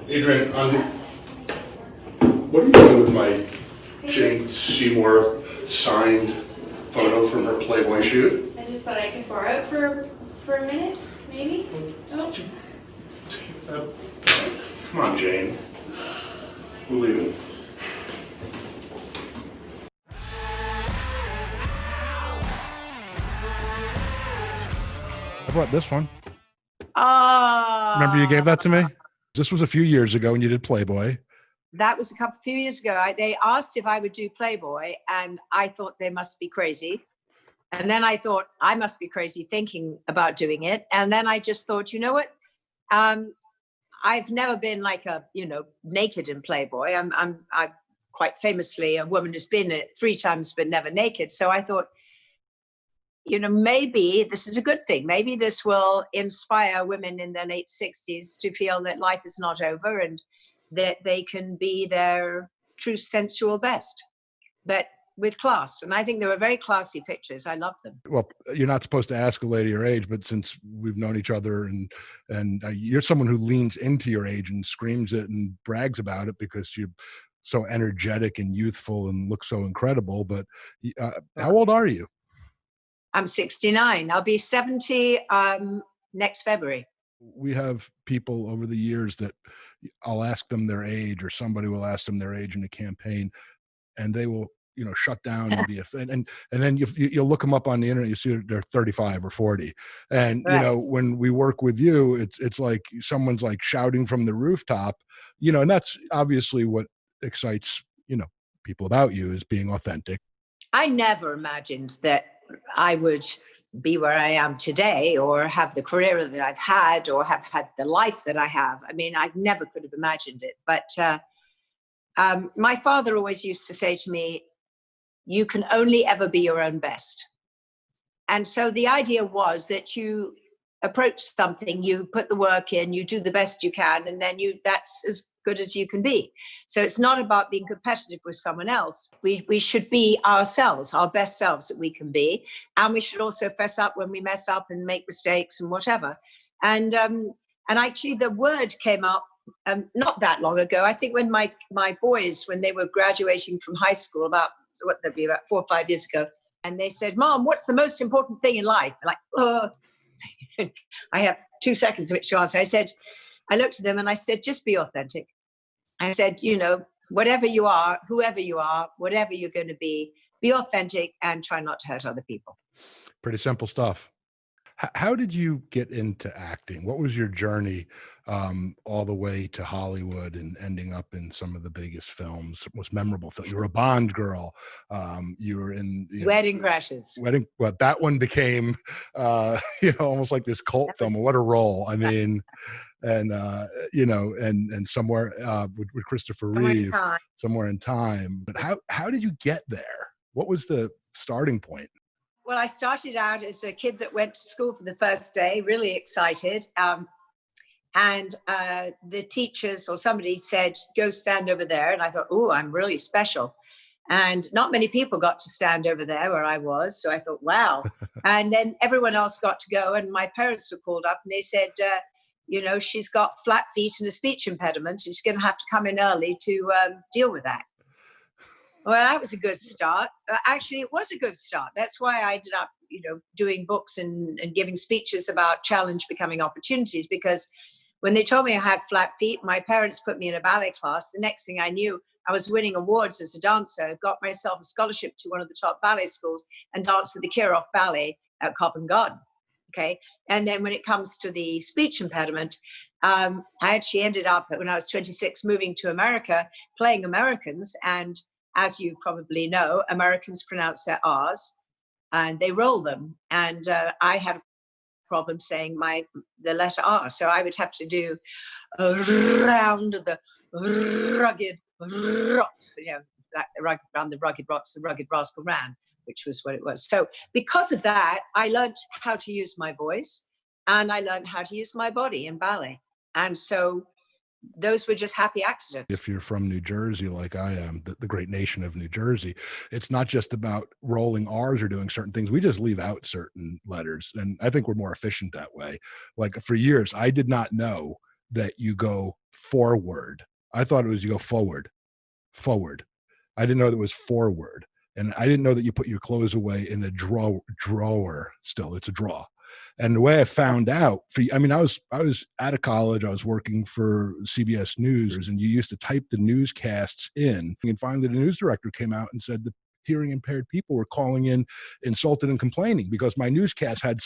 Adrian, what are you doing with my Jane Seymour signed photo from her Playboy shoot? I just thought I could borrow it for a minute, maybe. Oh. Come on, Jane. We're leaving. I brought this one. Oh. Remember you gave that to me? This was a few years ago when you did Playboy. That was a few years ago. They asked if I would do Playboy, and I thought they must be crazy. And then I thought I must be crazy thinking about doing it. And then I just thought, you know what? I've never been like naked in Playboy. I'm quite famously a woman who's been in it 3 times, but never naked. So I thought, maybe this is a good thing. Maybe this will inspire women in their late 60s to feel that life is not over and that they can be their true sensual best, but with class. And I think they were very classy pictures. I love them. Well, you're not supposed to ask a lady your age, but since we've known each other and you're someone who leans into your age and screams it and brags about it because you're so energetic and youthful and look so incredible. But how old are you? I'm 69. I'll be 70 next February. We have people over the years that I'll ask them their age, or somebody will ask them their age in a campaign, and they will, shut down and be and then you'll look them up on the internet. You see they're 35 or 40, and right. When we work with you, it's like someone's like shouting from the rooftop, and that's obviously what excites people about you, is being authentic. I never imagined that I would be where I am today, or have the career that I've had, or have had the life that I have. I mean, I never could have imagined it. But my father always used to say to me, you can only ever be your own best. And so the idea was that you approach something, you put the work in, you do the best you can, and then that's as good as you can be. So it's not about being competitive with someone else. We should be ourselves, our best selves that we can be. And we should also fess up when we mess up and make mistakes and whatever. And actually the word came up not that long ago. I think when my boys, when they were graduating from high school, about 4 or 5 years ago, and they said, Mom, what's the most important thing in life? Like, oh, I have 2 seconds which to answer. I looked at them and I said, just be authentic. I said, whatever you are, whoever you are, whatever you're going to be authentic and try not to hurt other people. Pretty simple stuff. How did you get into acting? What was your journey all the way to Hollywood and ending up in some of the biggest films, most memorable films? You were a Bond girl. You were in Wedding Crashers. Well, that one became, almost like this cult film. What a role! I mean, and and somewhere with Christopher Reeves, Somewhere in Time. But how did you get there? What was the starting point? Well, I started out as a kid that went to school for the first day, really excited. And the teachers or somebody said, go stand over there. And I thought, oh, I'm really special. And not many people got to stand over there where I was. So I thought, wow. And then everyone else got to go. And my parents were called up and they said, she's got flat feet and a speech impediment. And she's going to have to come in early to deal with that. Well, that was a good start. Actually, it was a good start. That's why I ended up, doing books and giving speeches about challenge becoming opportunities. Because when they told me I had flat feet, my parents put me in a ballet class. The next thing I knew, I was winning awards as a dancer, got myself a scholarship to one of the top ballet schools and danced at the Kirov Ballet at Covent Garden. Okay. And then when it comes to the speech impediment, I actually ended up, when I was 26, moving to America, playing Americans. And as you probably know, Americans pronounce their R's and they roll them. And I had a problem saying the letter R. So I would have to do around the rugged rocks, around the rugged rocks, the rugged rascal ran, which was what it was. So because of that, I learned how to use my voice and I learned how to use my body in ballet. And so those were just happy accidents. If you're from New Jersey, like I am, the great nation of New Jersey, it's not just about rolling R's or doing certain things. We just leave out certain letters. And I think we're more efficient that way. Like for years, I did not know that you go forward. I thought it was you go forward. I didn't know that it was forward. And I didn't know that you put your clothes away in a drawer. Still, it's a drawer. And the way I found out, I was out of college. I was working for CBS News, and you used to type the newscasts in. And finally, the news director came out and said the hearing impaired people were calling in, insulted and complaining because my newscast had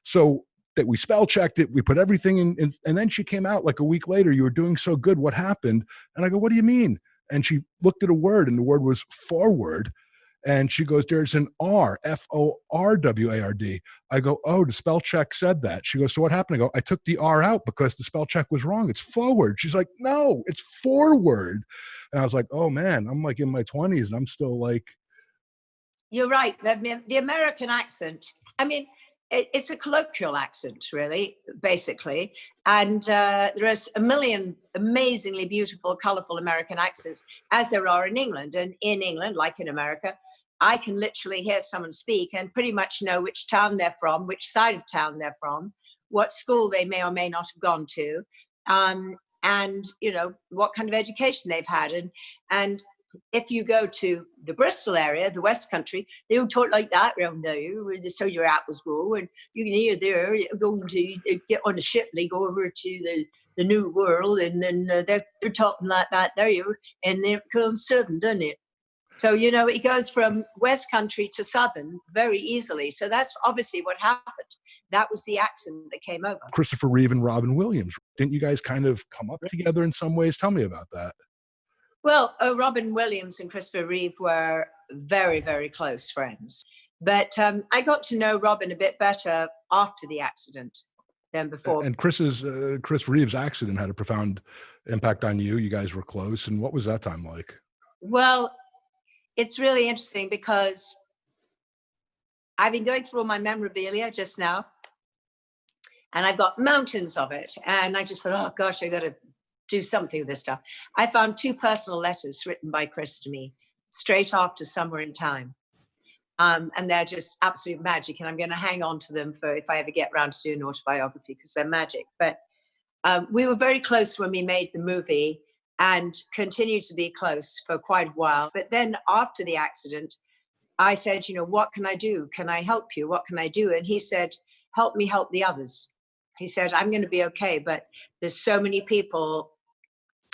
so that we spell checked it. We put everything in, and then she came out like a week later. You were doing so good. What happened? And I go, what do you mean? And she looked at a word, and the word was forward. And she goes, there's an R, Forward. I go, oh, the spell check said that. She goes, so what happened? I go, I took the R out because the spell check was wrong. It's forward. She's like, no, it's forward. And I was like, oh man, I'm like in my 20s and I'm still like. You're right. The American accent, I mean, it's a colloquial accent, really, basically. And there's a million amazingly beautiful, colorful American accents, as there are in England. And in England, like in America, I can literally hear someone speak and pretty much know which town they're from, which side of town they're from, what school they may or may not have gone to, and, you know, what kind of education they've had. And if you go to the Bristol area, the West Country, they don't talk like that around there, where so your apples grow, and you can hear they're going to get on a ship, and they go over to the New World, and then they're talking like that there, and then it becomes Southern, doesn't it? So, you know, it goes from West Country to Southern very easily. So that's obviously what happened. That was the accent that came over. Christopher Reeve and Robin Williams. Didn't you guys kind of come up together in some ways? Tell me about that. Well, Robin Williams and Christopher Reeve were very, very close friends. But I got to know Robin a bit better after the accident than before. And Chris Reeves' accident had a profound impact on you. You guys were close. And what was that time like? Well, it's really interesting because I've been going through all my memorabilia just now, and I've got mountains of it. And I just thought, oh gosh, I got to do something with this stuff. I found 2 personal letters written by Chris to me straight after Somewhere in Time. And they're just absolute magic. And I'm going to hang on to them for if I ever get around to do an autobiography, because they're magic. But we were very close when we made the movie and continued to be close for quite a while. But then after the accident, I said, you know, what can I do? Can I help you? What can I do? And he said, help me help the others. He said, I'm going to be okay, but there's so many people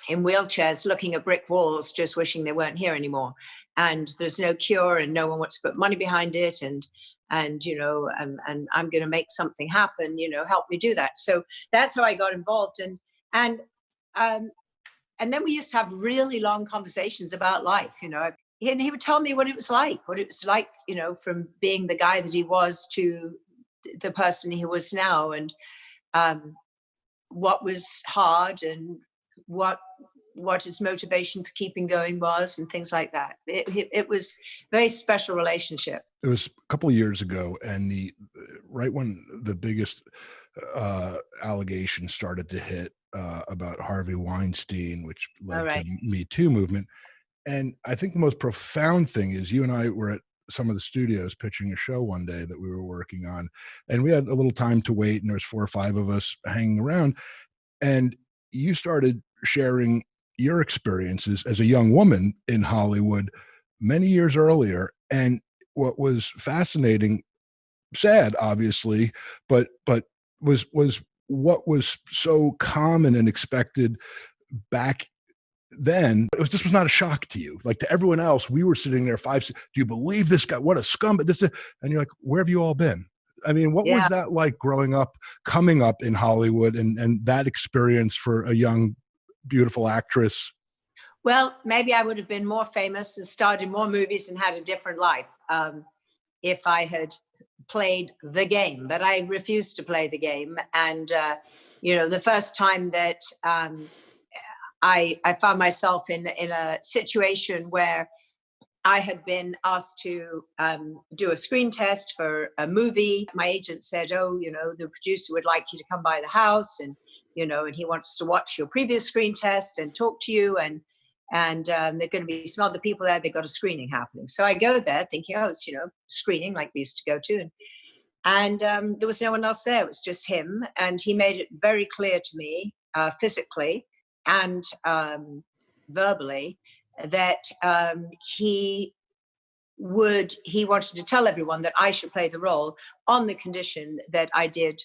in wheelchairs looking at brick walls, just wishing they weren't here anymore. And there's no cure, and no one wants to put money behind it. And you know, and I'm going to make something happen, you know, help me do that. So that's how I got involved. And then we used to have really long conversations about life, you know, and he would tell me what it was like, you know, from being the guy that he was to the person he was now, and what was hard, and what his motivation for keeping going was, and things like that. It was a very special relationship. It was a couple of years ago, and right when the biggest allegation started to hit about Harvey Weinstein, which led to Me Too movement. And I think the most profound thing is you and I were at some of the studios pitching a show one day that we were working on, and we had a little time to wait, and there was 4 or 5 of us hanging around, and you started sharing your experiences as a young woman in Hollywood many years earlier. And what was fascinating, sad, obviously, but was what was so common and expected back then. This was not a shock to you. Like to everyone else, we were sitting there 5, do you believe this guy? What a scum. And you're like, where have you all been? I mean, what was that like growing up, coming up in Hollywood, and that experience for a young, beautiful actress? Well, maybe I would have been more famous and starred in more movies and had a different life if I had played the game. But I refused to play the game. And, you know, the first time that I found myself in a situation where I had been asked to do a screen test for a movie. My agent said, oh, you know, the producer would like you to come by the house, and, you know, and he wants to watch your previous screen test and talk to you. And they're going to be some other people there. They've got a screening happening. So I go there thinking, oh, it's, you know, screening like we used to go to. And there was no one else there. It was just him. And he made it very clear to me physically and verbally, that he wanted to tell everyone that I should play the role on the condition that I did,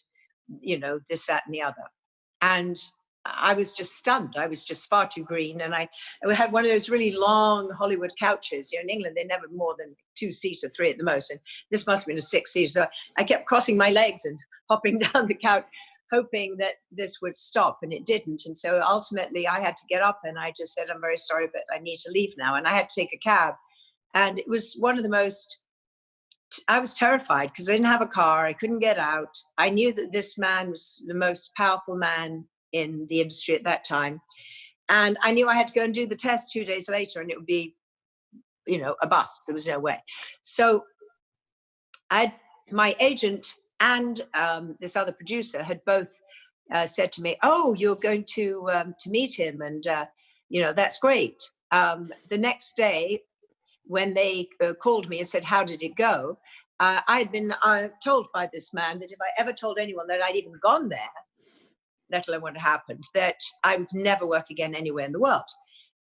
this, that, and the other. And I was just stunned. I was just far too green. And I had one of those really long Hollywood couches. In England, they're never more than 2 seats or 3 at the most. And this must have been a 6-seater. So I kept crossing my legs and hopping down the couch, hoping that this would stop, and it didn't. And so ultimately I had to get up, and I just said, I'm very sorry, but I need to leave now. And I had to take a cab. And it was one of the most, I was terrified because I didn't have a car. I couldn't get out. I knew that this man was the most powerful man in the industry at that time. And I knew I had to go and do the test 2 days later, and it would be, a bust. There was no way. So my agent and this other producer had both said to me, oh, you're going to meet him. And, that's great. The next day, when they called me and said, how did it go? I'd been told by this man that if I ever told anyone that I'd even gone there, let alone what had happened, that I would never work again anywhere in the world.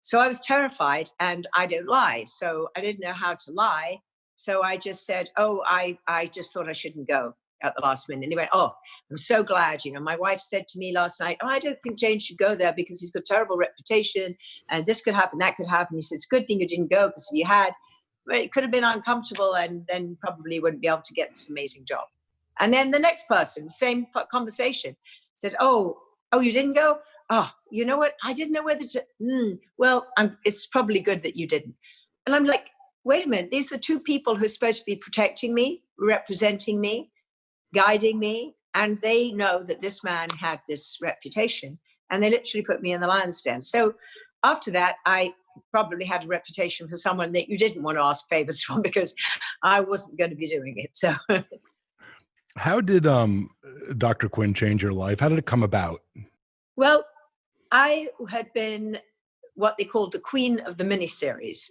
So I was terrified, and I don't lie. So I didn't know how to lie. So I just said, oh, I just thought I shouldn't go at the last minute. And they went, oh, I'm so glad. My wife said to me last night, oh, I don't think Jane should go there because he's got a terrible reputation, and this could happen, that could happen. He said, it's a good thing you didn't go, because if you had, well, it could have been uncomfortable, and then probably wouldn't be able to get this amazing job. And then the next person, same conversation, said, oh, you didn't go? Oh, you know what? I didn't know whether to, it's probably good that you didn't. And I'm like, wait a minute, these are the 2 people who are supposed to be protecting me, representing me, guiding me, and they know that this man had this reputation, and they literally put me in the lion's den. So after that, I probably had a reputation for someone that you didn't want to ask favors from, because I wasn't going to be doing it. So how did Dr. Quinn change your life? How did it come about? Well, I had been what they called the queen of the miniseries,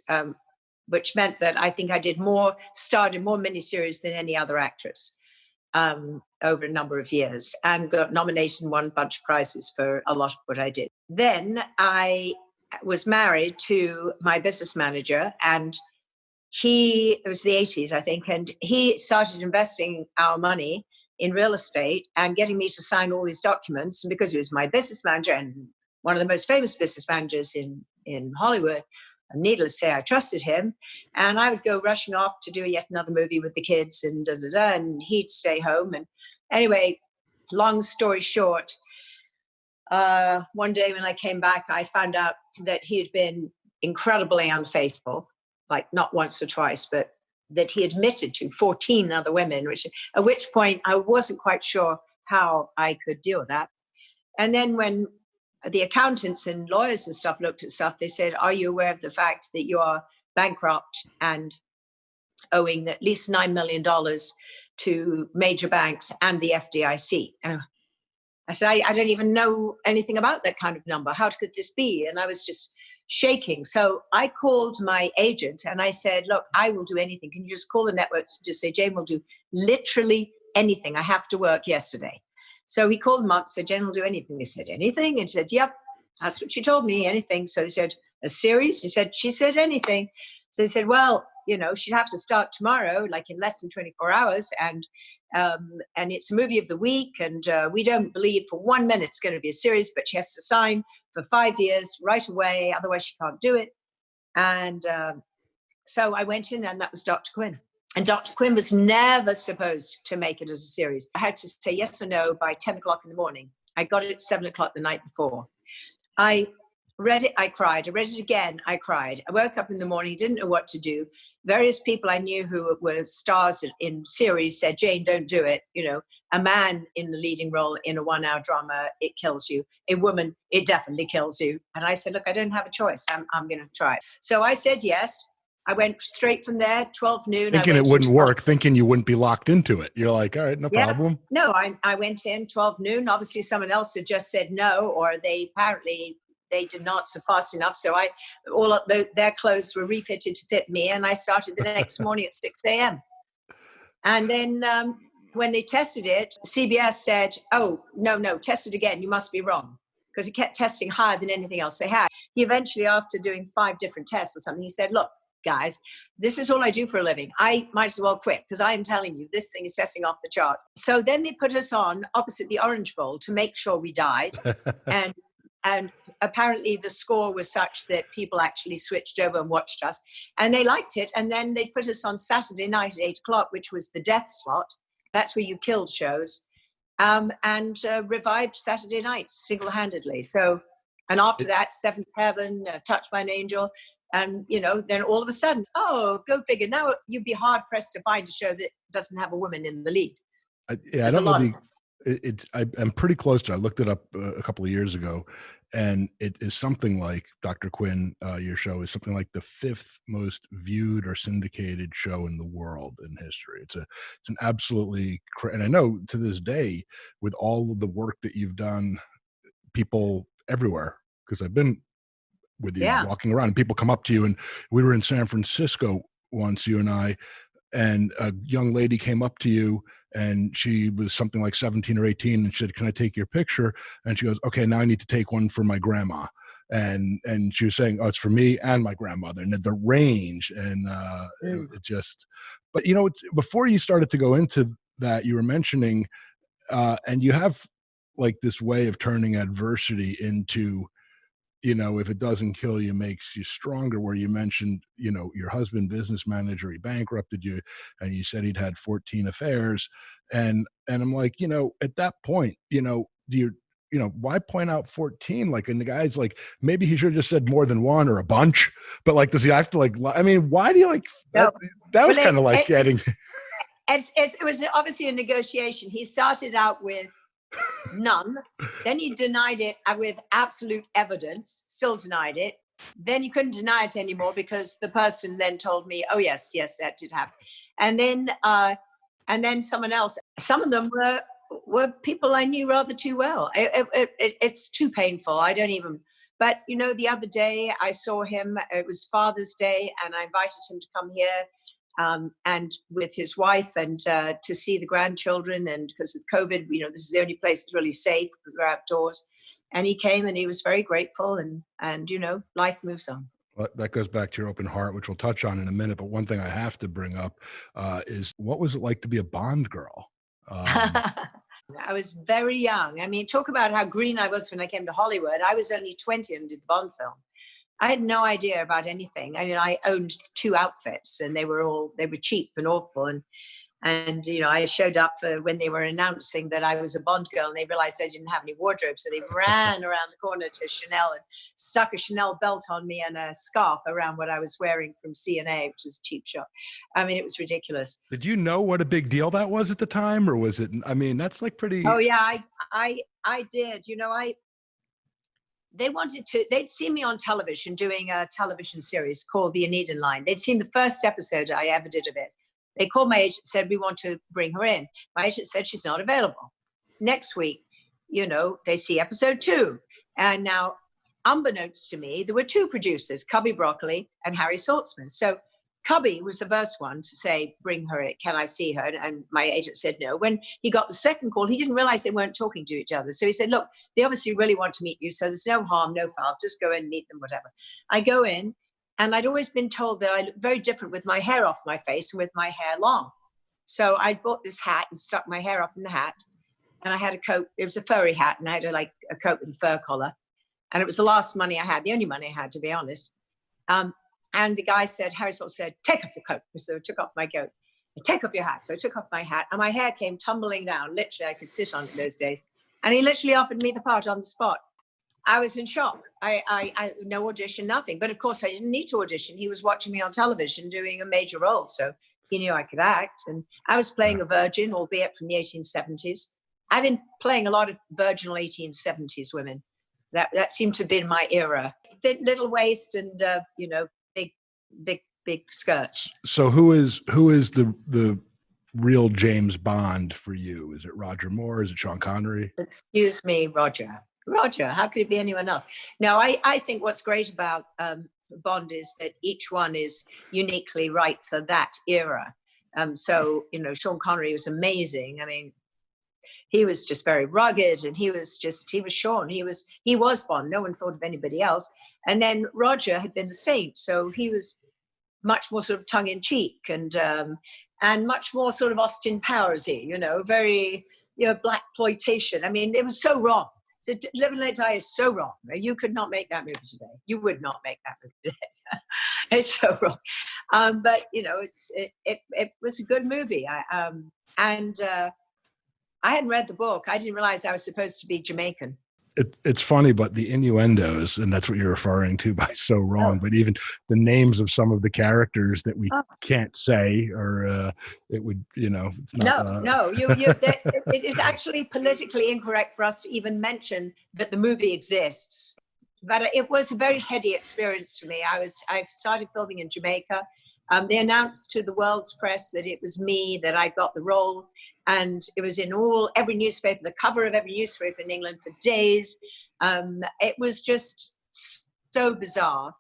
which meant that I think I starred in more miniseries than any other actress over a number of years, and got nominated and won a bunch of prizes for a lot of what I did. Then I was married to my business manager, and it was the 80s, I think, and he started investing our money in real estate and getting me to sign all these documents. And because he was my business manager and one of the most famous business managers in Hollywood, and needless to say, I trusted him. And I would go rushing off to do yet another movie with the kids, and and he'd stay home. And anyway, long story short, one day when I came back, I found out that he had been incredibly unfaithful, like not once or twice, but that he admitted to 14 other women, at which point I wasn't quite sure how I could deal with that. And then when the accountants and lawyers and stuff looked at stuff, they said, are you aware of the fact that you are bankrupt and owing at least $9 million to major banks and the FDIC? And I said, I don't even know anything about that kind of number. How could this be? And I was just shaking. So I called my agent and I said, look, I will do anything. Can you just call the networks and just say, Jane will do literally anything. I have to work yesterday. So he called them up, said, Jane will do anything. They said, anything? And she said, yep, that's what she told me, anything. So they said, a series? She said anything. So they said, well, she'd have to start tomorrow, like in less than 24 hours. And it's a movie of the week. And we don't believe for 1 minute it's going to be a series, but she has to sign for 5 years right away. Otherwise she can't do it. And so I went in, and that was Dr. Quinn. And Dr. Quinn was never supposed to make it as a series. I had to say yes or no by 10 o'clock in the morning. I got it at 7 o'clock the night before. I read it, I cried. I read it again, I cried. I woke up in the morning, didn't know what to do. Various people I knew who were stars in series said, Jane, don't do it. A man in the leading role in a 1-hour drama, it kills you. A woman, it definitely kills you. And I said, look, I don't have a choice. I'm going to try it. So I said yes. I went straight from there, 12 noon. Thinking it wouldn't work, thinking you wouldn't be locked into it. You're like, all right, no problem. No, I went in 12 noon. Obviously, someone else had just said no, or they did not fast enough. So all of their clothes were refitted to fit me. And I started the next morning at 6 a.m. And then when they tested it, CBS said, oh, no, test it again. You must be wrong. because he kept testing higher than anything else they had. He eventually, after doing 5 different tests or something, he said, look, guys, this is all I do for a living. I might as well quit, because I am telling you, this thing is testing off the charts. So then they put us on opposite the Orange Bowl to make sure we died. And apparently the score was such that people actually switched over and watched us, and they liked it. And then they put us on Saturday night at 8:00, which was the death slot. That's where you killed shows, and revived Saturday nights single-handedly. So, and after that, Seventh Heaven, Touched by an Angel. And, then all of a sudden, oh, go figure. Now you'd be hard pressed to find a show that doesn't have a woman in the lead. I don't know I'm pretty close to it. I looked it up a couple of years ago, and it is something like, Dr. Quinn, your show is something like the 5th most viewed or syndicated show in the world in history. It's an absolutely, and I know to this day, with all of the work that you've done, people everywhere, because I've been with you walking around, and people come up to you, and we were in San Francisco once, you and I, and a young lady came up to you, and she was something like 17 or 18, and she said, can I take your picture? And she goes, okay, now I need to take one for my grandma. And she was saying, oh, it's for me and my grandmother, and the range, and it just, but it's, before you started to go into that, you were mentioning, and you have like this way of turning adversity into, if it doesn't kill you, makes you stronger, where you mentioned, your husband, business manager, he bankrupted you, and you said he'd had 14 affairs. And I'm like, at that point, do you, why point out 14? Like, and the guy's like, maybe he should have just said more than one or a bunch, but like, does he have to why do you like, that was kind of like getting. It was obviously a negotiation. He started out with none, then he denied it with absolute evidence, still denied it. Then he couldn't deny it anymore, because the person then told me, oh yes, that did happen. And then someone else, some of them were people I knew rather too well. It's too painful. I don't even, but the other day I saw him, it was Father's Day, and I invited him to come here, and with his wife, and to see the grandchildren. And because of COVID, this is the only place that's really safe. We're outdoors. And he came, and he was very grateful, and life moves on. Well, that goes back to your open heart, which we'll touch on in a minute. But one thing I have to bring up is, what was it like to be a Bond girl? I was very young. I mean, talk about how green I was when I came to Hollywood. I was only 20 and did the Bond film. I had no idea about anything. I mean, I owned 2 outfits, and they were cheap and awful. And I showed up for when they were announcing that I was a Bond girl, and they realized I didn't have any wardrobe. So they ran around the corner to Chanel and stuck a Chanel belt on me and a scarf around what I was wearing from C&A, which is a cheap shop. I mean, it was ridiculous. Did you know what a big deal that was at the time, or was it, that's like pretty. Oh yeah, I did. They'd seen me on television doing a television series called The Anedin Line. They'd seen the first episode I ever did of it. They called my agent, said, we want to bring her in. My agent said, she's not available. Next week, they see episode 2. And now, unbeknownst to me, there were 2 producers, Cubby Broccoli and Harry Saltzman. So Cubby was the first one to say, bring her in, can I see her? And my agent said no. When he got the second call, he didn't realize they weren't talking to each other. So he said, look, they obviously really want to meet you. So there's no harm, no foul. Just go in, meet them, whatever. I go in, and I'd always been told that I look very different with my hair off my face and with my hair long. So I bought this hat and stuck my hair up in the hat. And I had a coat. It was a furry hat, and I had a coat with a fur collar. And it was the last money I had, the only money I had, to be honest. And the guy said, Harry Saltzman said, take off your coat. So I took off my coat. And take off your hat. So I took off my hat, and my hair came tumbling down. Literally, I could sit on it those days. And he literally offered me the part on the spot. I was in shock. I no audition, nothing. But of course, I didn't need to audition. He was watching me on television doing a major role. So he knew I could act. And I was playing a virgin, albeit from the 1870s. I've been playing a lot of virginal 1870s women. That seemed to have been my era. Thin little waist and, big skirts. So who is the real James Bond for you? Is it Roger Moore? Is it Sean Connery? Excuse me, Roger. How could it be anyone else? No, I think what's great about Bond is that each one is uniquely right for that era. So, Sean Connery was amazing. I mean, he was just very rugged, and he was Sean. He was Bond. No one thought of anybody else. And then Roger had been the Saint, so he was much more sort of tongue in cheek and much more sort of Austin Powersy, very black exploitation. I mean, it was so wrong. So Live and Let Die is so wrong. You could not make that movie today. You would not make that movie today. It's so wrong. But it was a good movie. I hadn't read the book. I didn't realize I was supposed to be Jamaican. It's funny, but the innuendos, and that's what you're referring to by so wrong, but even the names of some of the characters that we can't say, or it would, it's not. It is actually politically incorrect for us to even mention that the movie exists. But it was a very heady experience for me. I started filming in Jamaica. They announced to the world's press that it was me, that I got the role. And it was in every newspaper, the cover of every newspaper in England for days. It was just so bizarre.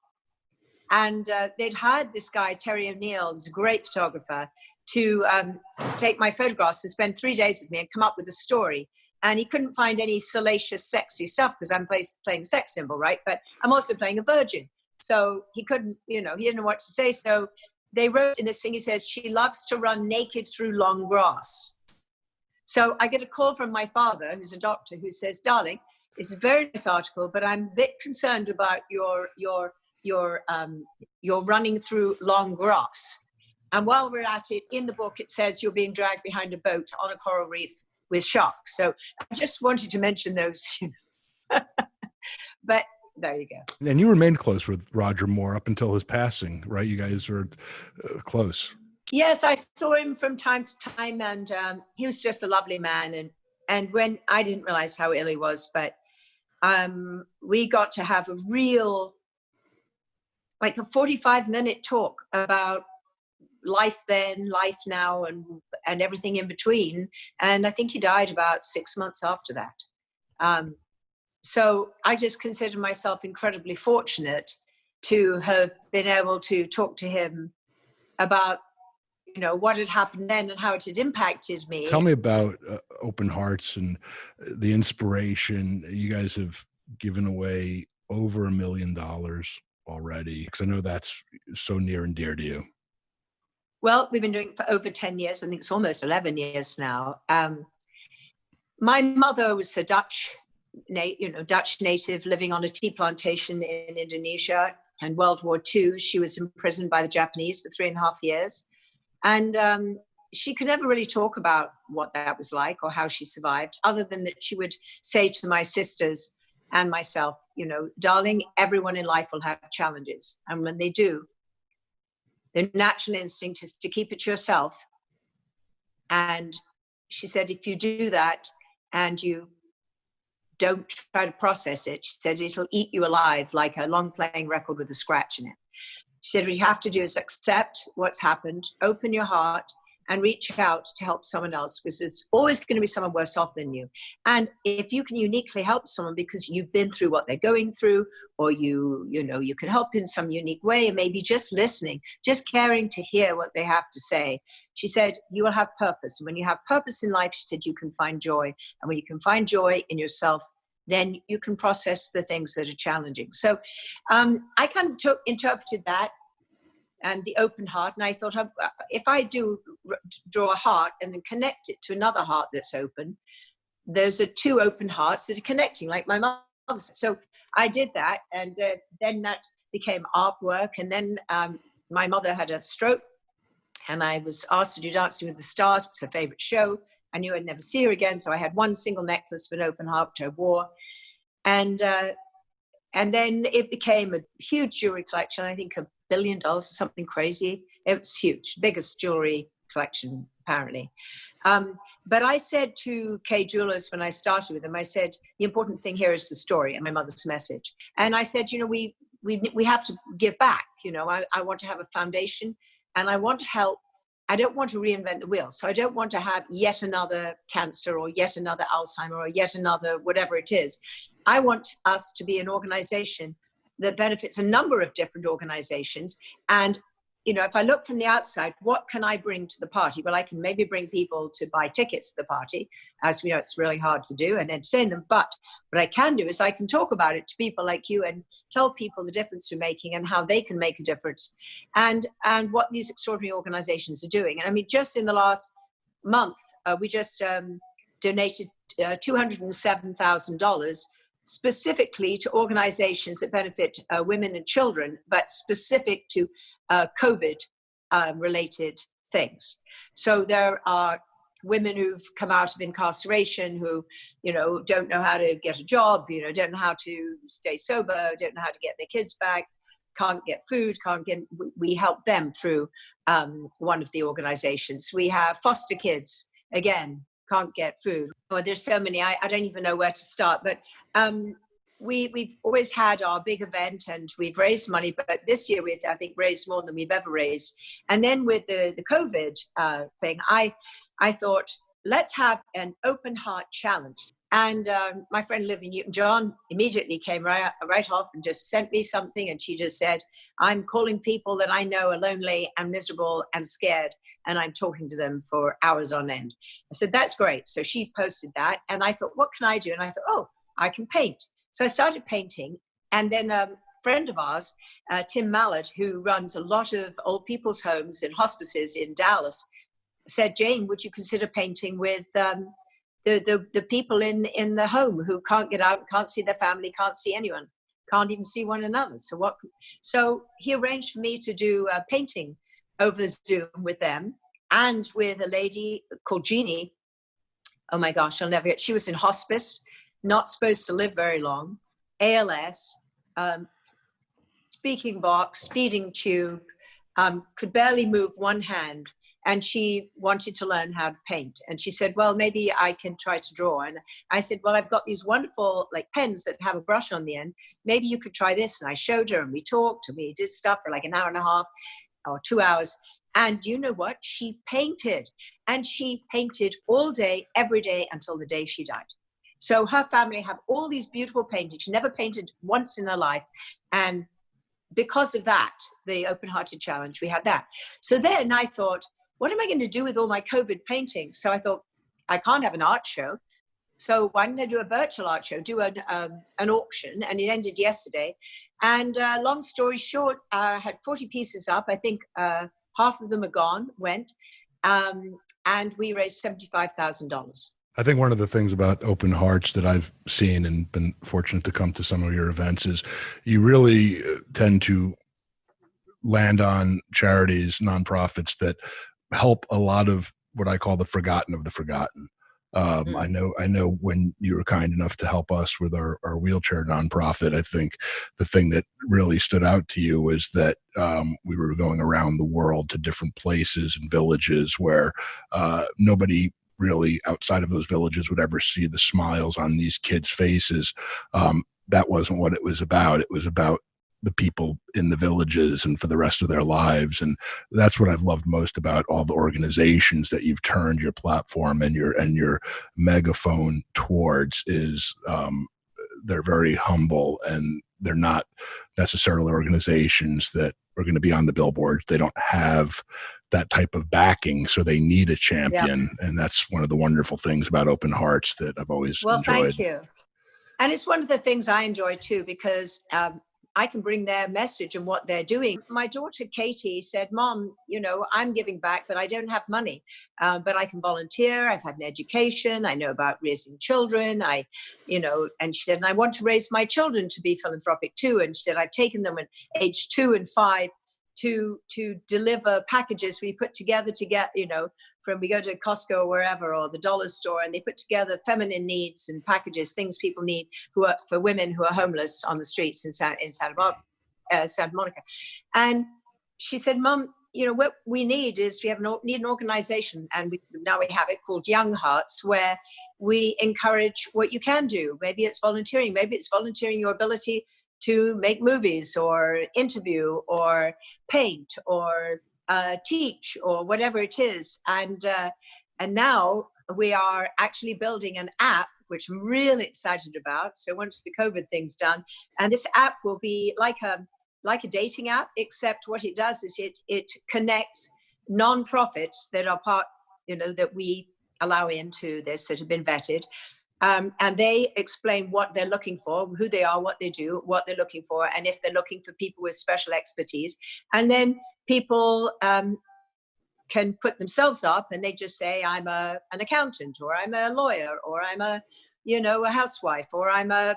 And they'd hired this guy, Terry O'Neill, who's a great photographer, to take my photographs and spend 3 days with me and come up with a story. And he couldn't find any salacious, sexy stuff because I'm playing sex symbol, right? But I'm also playing a virgin. So he couldn't, he didn't know what to say. So they wrote in this thing, he says, she loves to run naked through long grass. So I get a call from my father, who's a doctor, who says, darling, it's a very nice article, but I'm a bit concerned about your running through long grass. And while we're at it, in the book, it says you're being dragged behind a boat on a coral reef with sharks. So I just wanted to mention those. But there you go. And you remained close with Roger Moore up until his passing, right? You guys were close. Yes, I saw him from time to time, and he was just a lovely man. And when I didn't realize how ill he was, but we got to have a real, like a 45-minute talk about life then, life now, and everything in between. And I think he died about 6 months after that. So I just consider myself incredibly fortunate to have been able to talk to him about what had happened then and how it had impacted me. Tell me about Open Hearts and the inspiration. You guys have given away over $1 million already, because I know that's so near and dear to you. Well, we've been doing it for over 10 years. I think it's almost 11 years now. My mother was a Dutch native living on a tea plantation in Indonesia. And World War II, she was imprisoned by the Japanese for 3.5 years. And she could never really talk about what that was like or how she survived, other than that she would say to my sisters and myself, darling, everyone in life will have challenges. And when they do, the natural instinct is to keep it to yourself. And she said, if you do that and you don't try to process it, she said, it'll eat you alive like a long playing record with a scratch in it. She said, what you have to do is accept what's happened, open your heart, and reach out to help someone else, because there's always going to be someone worse off than you. And if you can uniquely help someone because you've been through what they're going through, or you can help in some unique way, and maybe just listening, just caring to hear what they have to say. She said, you will have purpose. And when you have purpose in life, she said, you can find joy. And when you can find joy in yourself, then you can process the things that are challenging. So I kind of interpreted that and the open heart. And I thought, if I do draw a heart and then connect it to another heart that's open, those are two open hearts that are connecting, like my mother said. So I did that. And then that became artwork. And then my mother had a stroke, and I was asked to do Dancing with the Stars. It was her favorite show. I knew I'd never see her again. So I had one single necklace of an open heart, which I wore. And then it became a huge jewelry collection. I think $1 billion or something crazy. It was huge, biggest jewelry collection, apparently. But I said to Kay Jewelers when I started with them, I said, the important thing here is the story and my mother's message. And I said, we have to give back. I want to have a foundation, and I want to help. I don't want to reinvent the wheel. So I don't want to have yet another cancer or yet another Alzheimer or yet another whatever it is. I want us to be an organization that benefits a number of different organizations, and if I look from the outside, what can I bring to the party? Well, I can maybe bring people to buy tickets to the party. As we know, it's really hard to do and entertain them. But what I can do is I can talk about it to people like you and tell people the difference we're making and how they can make a difference, and what these extraordinary organizations are doing. And I mean, just in the last month, we just donated $207,000 specifically to organizations that benefit women and children, but specific to COVID related things. So there are women who've come out of incarceration who, don't know how to get a job, don't know how to stay sober, don't know how to get their kids back, can't get food, we help them through one of the organizations. We have foster kids, again, can't get food. Well, there's so many, I don't even know where to start, but we've always had our big event and we've raised money, but this year we've, I think, raised more than we've ever raised. And then with the COVID thing, I thought, let's have an open heart challenge. And my friend Olivia Newton-John immediately came right off and just sent me something. And she just said, I'm calling people that I know are lonely and miserable and scared, and I'm talking to them for hours on end. I said, that's great. So she posted that. And I thought, what can I do? And I thought, oh, I can paint. So I started painting. And then a friend of ours, Tim Mallard, who runs a lot of old people's homes and hospices in Dallas, said, Jane, would you consider painting with the people in the home who can't get out, can't see their family, can't see anyone, can't even see one another? So he arranged for me to do painting over Zoom with them and with a lady called Jeannie. Oh my gosh, I'll never get. She was in hospice, not supposed to live very long, ALS, speaking box, feeding tube, could barely move one hand. And she wanted to learn how to paint. And she said, well, maybe I can try to draw. And I said, well, I've got these wonderful pens that have a brush on the end. Maybe you could try this. And I showed her and we talked and we did stuff for an hour and a half or 2 hours. And you know what? She painted. And she painted all day, every day until the day she died. So her family have all these beautiful paintings. She never painted once in her life. And because of that, the open-hearted challenge, we had that. So then I thought, what am I going to do with all my COVID paintings? So I thought, I can't have an art show. So why don't I do a virtual art show, do an auction? And it ended yesterday. And long story short, I had 40 pieces up. I think half of them are went. And we raised $75,000. I think one of the things about Open Hearts that I've seen and been fortunate to come to some of your events is you really tend to land on charities, nonprofits that help a lot of what I call the forgotten of the forgotten. I know when you were kind enough to help us with our wheelchair nonprofit, I think the thing that really stood out to you was that we were going around the world to different places and villages where nobody really outside of those villages would ever see the smiles on these kids' faces. That wasn't what it was about. It was about the people in the villages and for the rest of their lives. And that's what I've loved most about all the organizations that you've turned your platform and your megaphone towards is they're very humble and they're not necessarily organizations that are going to be on the billboard. They don't have that type of backing, so they need a champion. Yep. And that's one of the wonderful things about Open Hearts that I've always enjoyed. Thank you. And it's one of the things I enjoy too, because I can bring their message and what they're doing. My daughter, Katie, said, Mom, I'm giving back, but I don't have money, but I can volunteer. I've had an education. I know about raising children. And she said, and I want to raise my children to be philanthropic too. And she said, I've taken them at age 2 and 5 to deliver packages we put together to get, we go to Costco or wherever, or the dollar store, and they put together feminine needs and packages, things people need for women who are homeless on the streets in Santa Monica. And she said, Mom, what we need is we need an organization, and now we have it called Young Hearts, where we encourage what you can do. Maybe it's volunteering. Maybe it's volunteering your ability to make movies or interview or paint or teach or whatever it is. And now we are actually building an app, which I'm really excited about. So once the COVID thing's done, and this app will be like like a dating app, except what it does is it connects non-profits that are part, that we allow into this, that have been vetted. And they explain what they're looking for, who they are, what they do, what they're looking for, and if they're looking for people with special expertise. And then people can put themselves up and they just say, I'm an accountant, or I'm a lawyer, or I'm a housewife, or I'm an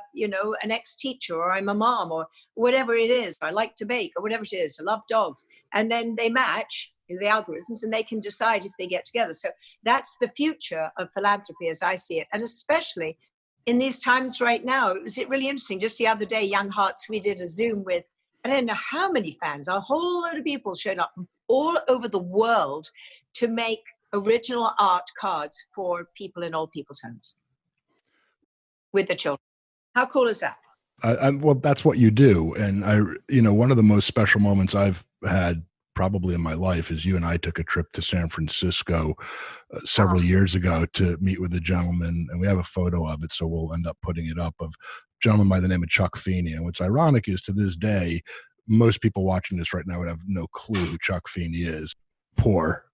ex-teacher, or I'm a mom, or whatever it is. I like to bake, or whatever it is. I love dogs. And then they match the algorithms and they can decide if they get together. So that's the future of philanthropy as I see it. And especially in these times right now, it was really interesting. Just the other day, Young Hearts, we did a Zoom with, I don't know how many fans, a whole load of people showed up from all over the world to make original art cards for people in old people's homes with the children. How cool is that? Well, that's what you do. And one of the most special moments I've had probably in my life is you and I took a trip to San Francisco several years ago to meet with a gentleman, and we have a photo of it, so we'll end up putting it up, of a gentleman by the name of Chuck Feeney. And what's ironic is, to this day, most people watching this right now would have no clue who Chuck Feeney is. Poor,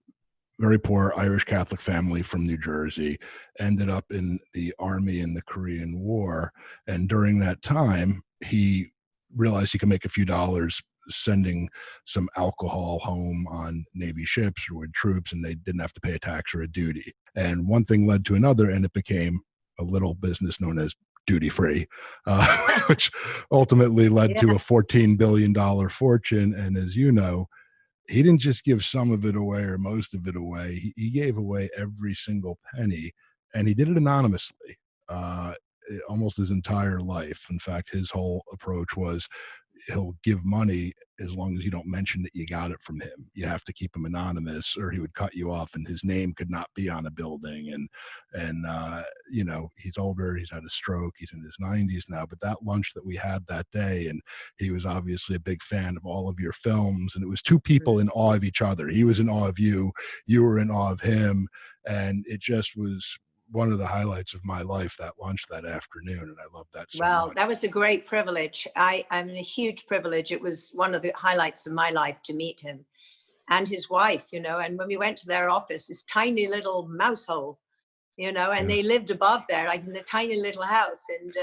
very poor Irish Catholic family from New Jersey, ended up in the army in the Korean War. And during that time, he realized he could make a few dollars sending some alcohol home on Navy ships or with troops, and they didn't have to pay a tax or a duty. And one thing led to another, and it became a little business known as duty free, which ultimately led to a $14 billion fortune. And as you know, he didn't just give some of it away or most of it away. He gave away every single penny, and he did it anonymously almost his entire life. In fact, his whole approach was, he'll give money as long as you don't mention that you got it from him. You have to keep him anonymous, or he would cut you off, and his name could not be on a building. And he's older, he's had a stroke, he's in his 90s now, but that lunch that we had that day, and he was obviously a big fan of all of your films, and it was two people in awe of each other. He was in awe of you, you were in awe of him, and it just was one of the highlights of my life, that lunch that afternoon. And I love that so much. That was a great privilege. I'm a huge privilege. It was one of the highlights of my life to meet him and his wife, and when we went to their office, this tiny little mouse hole, and they lived above there, like in a tiny little house. And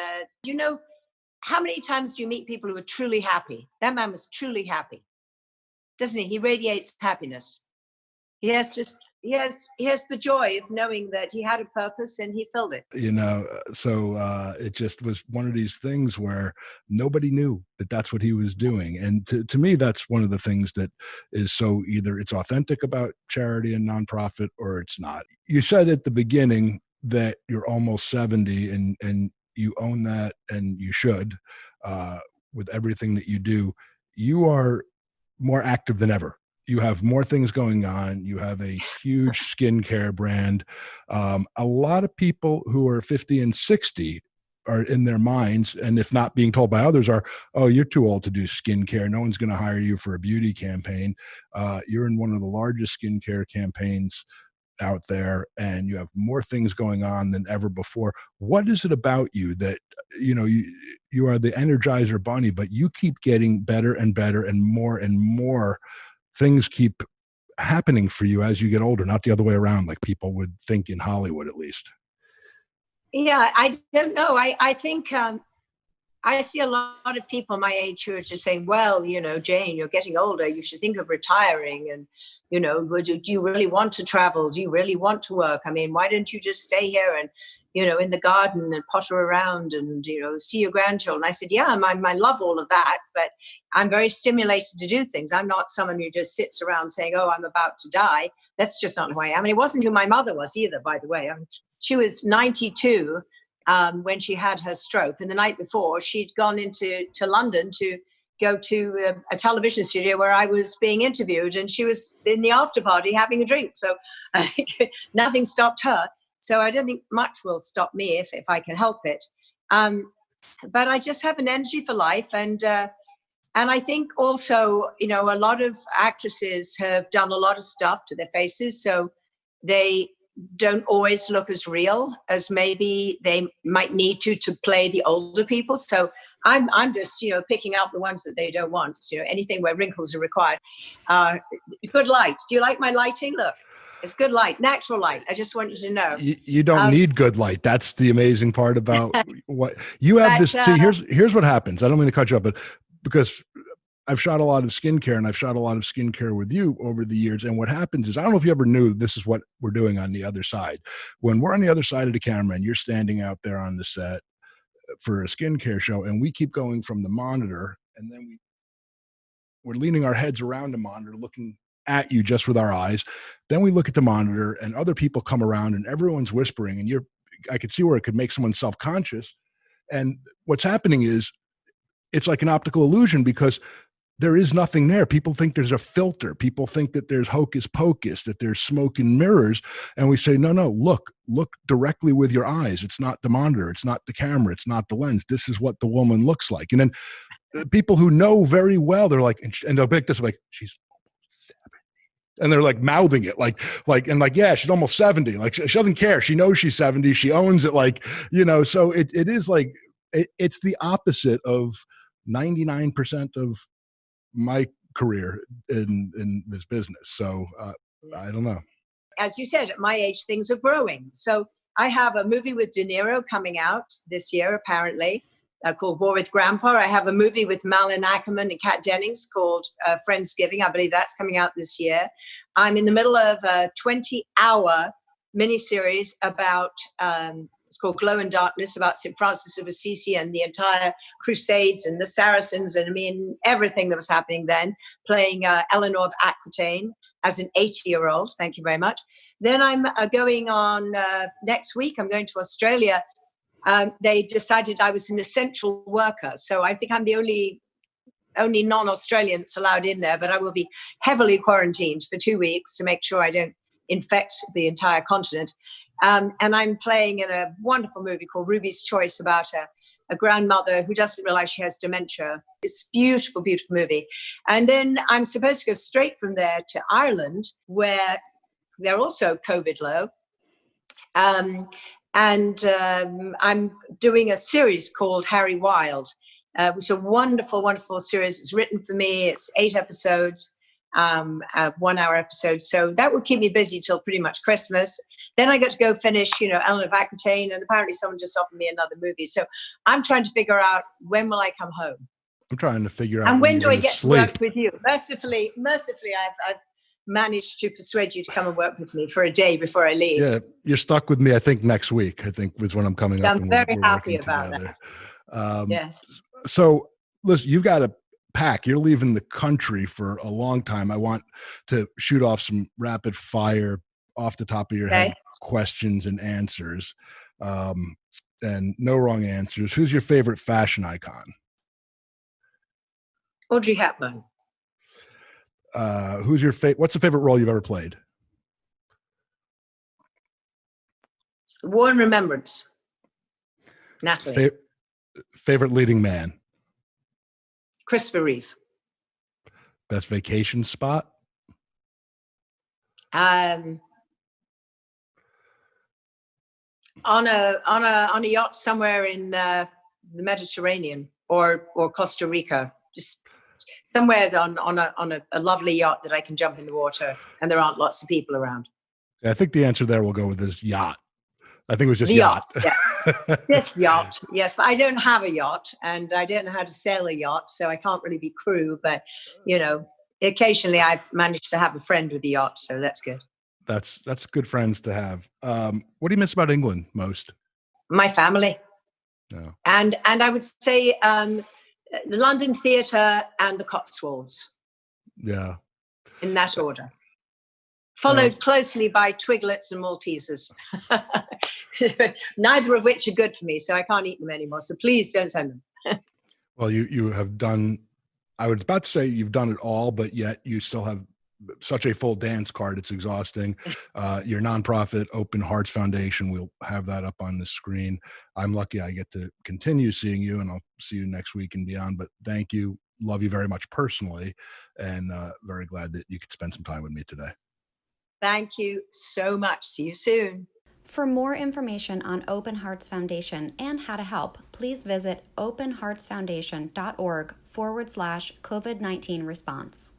how many times do you meet people who are truly happy? That man was truly happy, doesn't he? He radiates happiness. He has the joy of knowing that he had a purpose and he filled it. So it just was one of these things where nobody knew that that's what he was doing. And to me, that's one of the things that is so, either it's authentic about charity and nonprofit, or it's not. You said at the beginning that you're almost 70 and you own that, and you should, with everything that you do. You are more active than ever. You have more things going on. You have a huge skincare brand. A lot of people who are 50 and 60 are in their minds, and if not being told by others, are, oh, you're too old to do skincare. No one's going to hire you for a beauty campaign. You're in one of the largest skincare campaigns out there, and you have more things going on than ever before. What is it about you that, you are the Energizer Bunny, but you keep getting better and better, and more things keep happening for you as you get older, not the other way around, like people would think in Hollywood, at least? Yeah, I don't know. I think I see a lot of people my age who are just saying, well, Jane, you're getting older, you should think of retiring. And, do you really want to travel? Do you really want to work? I mean, why don't you just stay here and, in the garden and potter around and, see your grandchildren? I said, yeah, I love all of that, but I'm very stimulated to do things. I'm not someone who just sits around saying, oh, I'm about to die. That's just not who I am. And it wasn't who my mother was either, by the way. She was 92 when she had her stroke. And the night before, she'd gone to London to go to a television studio where I was being interviewed, and she was in the after party having a drink. So nothing stopped her. So I don't think much will stop me if I can help it. But I just have an energy for life. And I think also, a lot of actresses have done a lot of stuff to their faces. So they don't always look as real as maybe they might need to play the older people. So I'm just, picking out the ones that they don't want, anything where wrinkles are required. Good light. Do you like my lighting? Look, it's good light, natural light. I just want you to know. You don't need good light. That's the amazing part about what you have. See, here's what happens. I don't mean to cut you up, but because I've shot a lot of skincare and I've shot a lot of skincare with you over the years. And what happens is, I don't know if you ever knew this is what we're doing on the other side. When we're on the other side of the camera and you're standing out there on the set for a skincare show, and we keep going from the monitor, and then we're leaning our heads around the monitor, looking at you just with our eyes. Then we look at the monitor and other people come around and everyone's whispering, and I could see where it could make someone self-conscious. And what's happening is it's like an optical illusion, because there is nothing there. People think there's a filter. People think that there's hocus pocus, that there's smoke and mirrors. And we say, no, look directly with your eyes. It's not the monitor. It's not the camera. It's not the lens. This is what the woman looks like. And then people who know very well, they're like, and they'll pick this like, she's almost 70. And they're like mouthing it yeah, she's almost 70. Like, she doesn't care. She knows she's 70. She owns it. So it is like, it's the opposite of 99% of my career in this business. So I don't know. As you said, at my age, things are growing. So I have a movie with De Niro coming out this year, apparently, called War with Grandpa. I have a movie with Malin Ackerman and Kat Dennings called Friendsgiving. I believe that's coming out this year. I'm in the middle of a 20-hour miniseries about it's called Glow in Darkness, about St. Francis of Assisi and the entire Crusades and the Saracens, and everything that was happening then, playing Eleanor of Aquitaine as an 80-year-old. Thank you very much. Then I'm going on next week. I'm going to Australia. They decided I was an essential worker, so I think I'm the only non-Australian that's allowed in there, but I will be heavily quarantined for 2 weeks to make sure I don't infect the entire continent. And I'm playing in a wonderful movie called Ruby's Choice about a grandmother who doesn't realize she has dementia. It's a beautiful, beautiful movie. And then I'm supposed to go straight from there to Ireland, where they're also COVID low. I'm doing a series called Harry Wilde, which is a wonderful, wonderful series. It's written for me. It's 8 episodes. 1-hour episodes. So that will keep me busy till pretty much Christmas. Then I got to go finish, Eleanor of Aquitaine, and apparently someone just offered me another movie. So I'm trying to figure out, when will I come home? I'm trying to figure out. And when do I get to work with you? Mercifully, I've managed to persuade you to come and work with me for a day before I leave. Yeah, you're stuck with me, I think, next week, I think, was when I'm coming up. I'm very happy about that. Yes. So listen, you've got to pack. You're leaving the country for a long time. I want to shoot off some rapid fire, off the top of your head questions and answers, and no wrong answers. Who's your favorite fashion icon? Audrey Hepburn. What's the favorite role you've ever played? War and Remembrance. Natalie. Favorite leading man? Christopher Reeve. Best vacation spot? On a yacht somewhere in the Mediterranean or Costa Rica, just somewhere on a lovely yacht that I can jump in the water and there aren't lots of people around. I think the answer there will go with this yacht. I think it was just the yacht. Yeah. Yes, yacht. Yes, but I don't have a yacht and I don't know how to sail a yacht, so I can't really be crew. But occasionally I've managed to have a friend with the yacht, so that's good. That's good friends to have. What do you miss about England most? My family. No. And I would say the London Theatre and the Cotswolds. Yeah. In that order. Followed closely by Twiglets and Maltesers. Neither of which are good for me, so I can't eat them anymore. So please don't send them. Well, you have done, I was about to say you've done it all, but yet you still have such a full dance card. It's exhausting. Your nonprofit Open Hearts Foundation, we'll have that up on the screen. I'm lucky I get to continue seeing you, and I'll see you next week and beyond. But thank you. Love you very much personally, and very glad that you could spend some time with me today. Thank you so much. See you soon. For more information on Open Hearts Foundation and how to help, please visit openheartsfoundation.org/COVID-19 response.